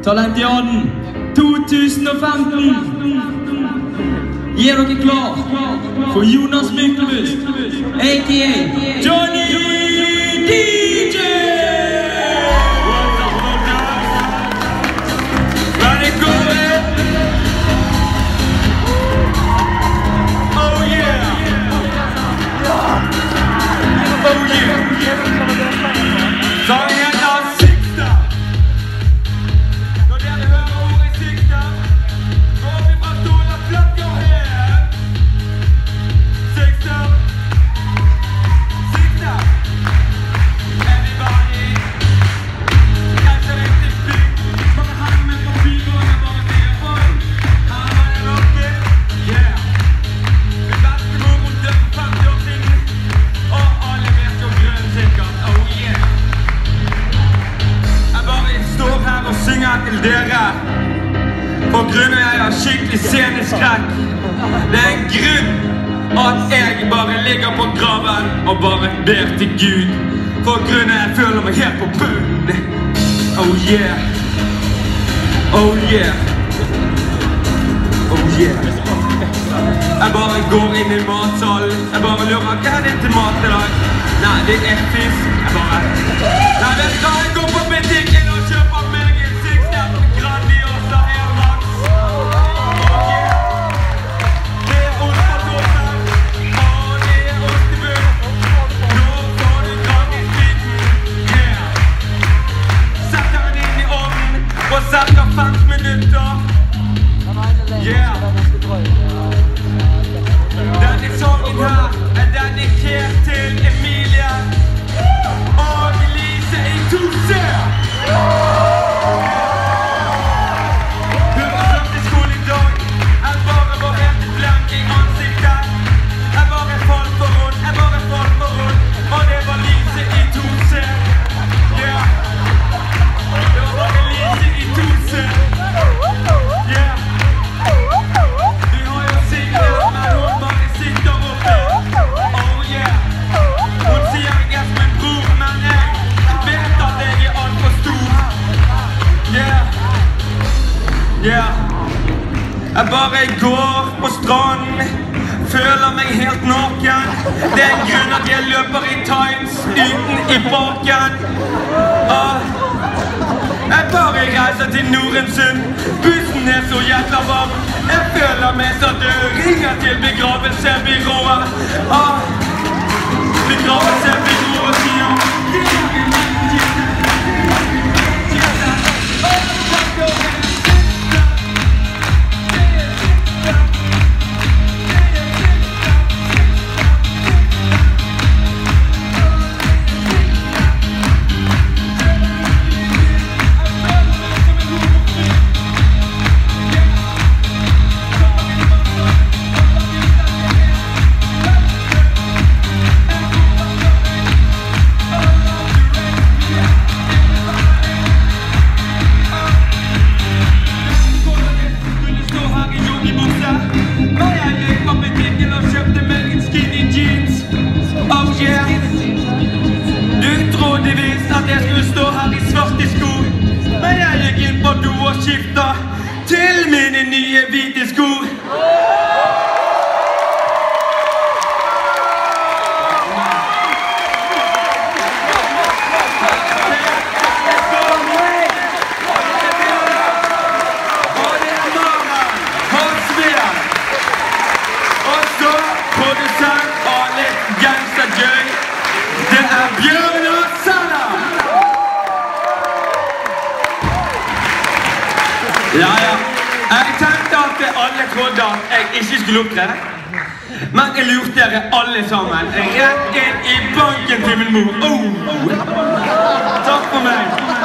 Talentiaden 2015 gir dere klar for Jonas Myklebust, a.k.a. Johnny DJ! Til dere, på grunn av jeg har skikkelig sceneskrekk. Det er en grunn at jeg bare ligger på graven og bare ber til Gud. For grunn av jeg føler meg helt på bunnen. Oh yeah. Oh yeah. Oh yeah. Jeg bare går inn i matsalen. Jeg bare lurer, hva er det til mat i dag? Nei, det er fisk. Jeg bare... Nei, vet du hva? Jeg går på butikken og kjøper meg en Grandiosa Air Max. Oh yeah. Det er ost på toppen. Og det er ost i bunn. Nå får du Grandis-biten. Yeah. Setter den inn i ovnen og setter 5 minutter. Yeah. Denne sangen her er dedikert til Emilie og Elise i Tuse. Jeg bare går på stranden, føler meg helt naken. Det er en grunn at jeg løper i tights uten i baken. Jeg bare reiser til Norensund, bussen er så jævla varm. Jeg føler meg så død, ringer til begravelsebyrået. Begravelsebyrået sier til mine nye hvite sko. Og så produsent og litt gangstergøy. Det er Bjørn og Sanna. Ja. Jeg tenkte at alle trodde at jeg ikke skulle opptre, men jeg lurte dere alle sammen rett inn i banken til min mor. Takk for meg.